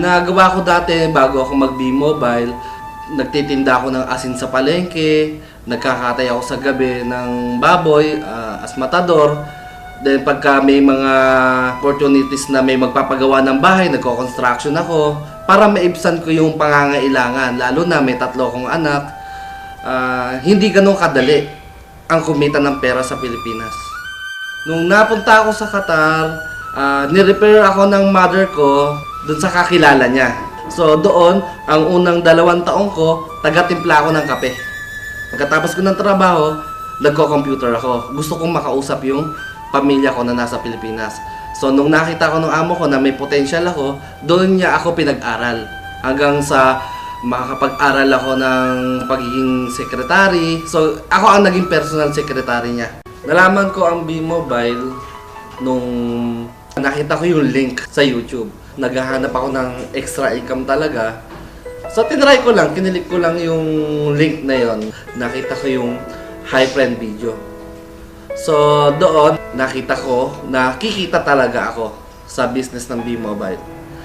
Ginagawa ko dati bago ako mag-B-Mobile, nagtitinda ako ng asin sa palengke, nagkakatay ako sa gabi ng baboy as matador. Then pagka may mga opportunities na may magpapagawa ng bahay, nagko-construction ako para maibsan ko yung pangangailangan. Lalo na may 3 akong anak. Hindi ganun kadali ang kumita ng pera sa Pilipinas. Nung napunta ako sa Qatar, ni-repair ako ng mother ko dun sa kakilala niya. So doon, ang unang 2 taon ko, taga-timpla ako ng kape. Pagkatapos ko ng trabaho, nagko-computer ako. Gusto kong makausap yung pamilya ko na nasa Pilipinas. So nung nakita ko ng amo ko na may potential ako, doon niya ako pinag-aral. Hanggang sa makakapag-aral ako ng pagiging secretary. So ako ang naging personal secretary niya. Nalaman ko ang B-Mobile nung nakita ko yung link sa YouTube. Naghahanap ako ng extra income talaga. So tinry ko lang, kinilik ko lang yung link na yon. Nakita ko yung high friend video. So doon, nakita ko na kikita talaga ako sa business ng B-Mobile.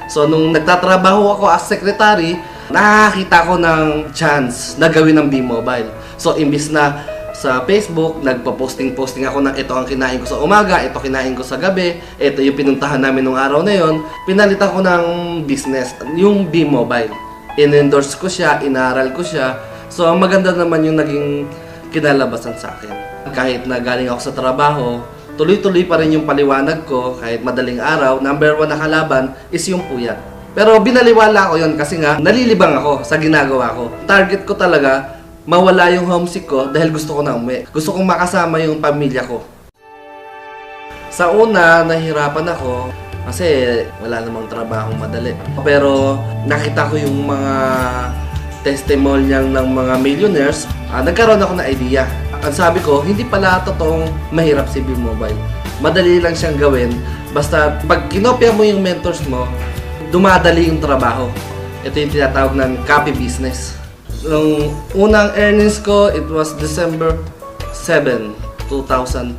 So nung nagtatrabaho ako as secretary, nakakita ko ng chance na gawin ng B-Mobile. So imbis na sa Facebook, nagpa-posting ako ng ito ang kinain ko sa umaga, ito kinain ko sa gabi, ito yung pinuntahan namin nung araw na yon. Pinalitan ko ng business, yung B-Mobile. In-endorse ko siya, inaral ko siya. So maganda naman yung naging kinalabasan sa akin. Kahit na galing ako sa trabaho, tuloy-tuloy pa rin yung paliwanag ko kahit madaling araw. Number 1 na kalaban is yung puyat. Pero binaliwala ko yon kasi nga nalilibang ako sa ginagawa ko. Target ko talaga mawala yung homesick ko dahil gusto ko na umuwi. Gusto kong makasama yung pamilya ko. Sa una, nahihirapan ako kasi wala namang trabaho madali. Pero nakita ko yung mga testimonial ng mga millionaires, nagkaroon ako ng idea. Ang sabi ko, hindi pala totoong mahirap si B-Mobile. Madali lang siyang gawin. Basta pag kinopya mo yung mentors mo, dumadali yung trabaho. Ito yung tinatawag ng copy business. Nung unang earnings ko, it was December 7, 2012.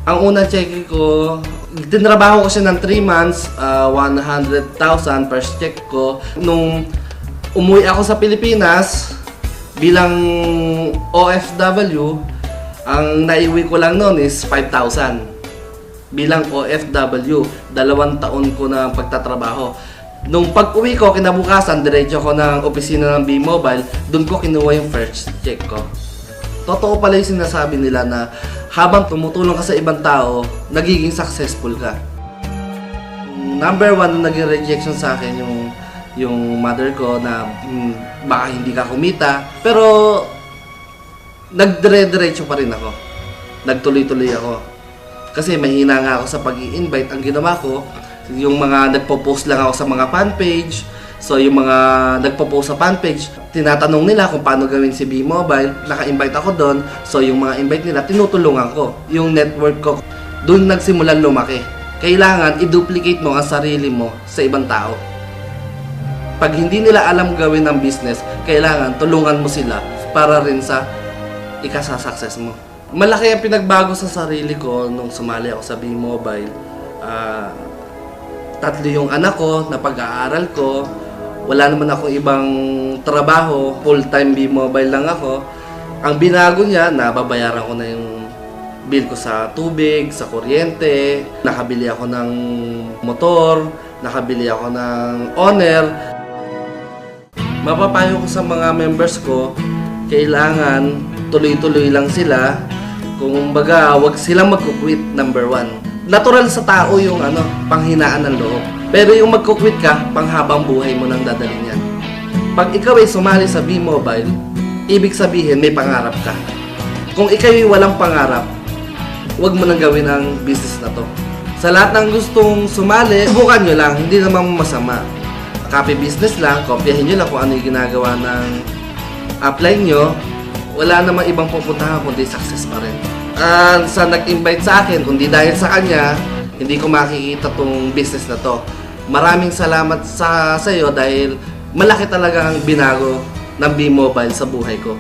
Ang unang check ko, tinrabaho ko siya ng 3 months, 100,000 per check ko. Nung umuwi ako sa Pilipinas, bilang OFW, ang naiwi ko lang noon is 5,000. Bilang OFW, 2 taon ko na pagtatrabaho. Nung pag-uwi ko, kinabukasan, diretso ko ng opisina ng B-Mobile, doon ko kinuha yung first check ko. Totoo pala yung sinasabi nila na habang tumutulong ka sa ibang tao, nagiging successful ka. Number 1 na naging rejection sa akin yung mother ko na baka hindi ka kumita. Pero nagdire-diretso pa rin ako. Nagtuloy-tuloy ako. Kasi mahina nga ako sa pag-i-invite. Ang ginawa ko, yung mga nagpo-post lang ako sa mga fan page. So yung mga nagpo-post sa fan page, tinatanong nila kung paano gawin si B-Mobile. Naka-invite ako doon. So yung mga invite nila, tinutulungan ko. Yung network ko, doon nagsimulan lumaki. Kailangan i-duplicate mo ang sarili mo sa ibang tao. Pag hindi nila alam gawin ng business, kailangan tulungan mo sila para rin sa ikasa-success mo. Malaki ang pinagbago sa sarili ko nung sumali ako sa B-Mobile. 3 yung anak ko na pag-aaral ko. Wala naman akong ibang trabaho. Full-time B-Mobile lang ako. Ang binago niya, nababayaran ko na yung bill ko sa tubig, sa kuryente. Nakabili ako ng motor. Nakabili ako ng owner. Mapapayo ko sa mga members ko, kailangan tuloy-tuloy lang sila. Kung baga, wag silang magkukwit, number 1. Natural sa tao yung panghinaan ng loob. Pero yung magkukwit ka, panghabang buhay mo nang dadalhin yan. Pag ikaw ay sumali sa B-Mobile, ibig sabihin may pangarap ka. Kung ikaw ay walang pangarap, wag mo nang gawin ang business na to. Sa lahat ng gustong sumali, subukan nyo lang, hindi naman masama. Copy business lang, kopyahin nyo lang kung ano yung ginagawa ng upline nyo. Wala namang ibang pupuntahan kundi success pa rin. Sa nag-invite sa akin, kundi dahil sa kanya, hindi ko makikita tong business na to. Maraming salamat sa iyo dahil malaki talaga ang binago ng B-Mobile sa buhay ko.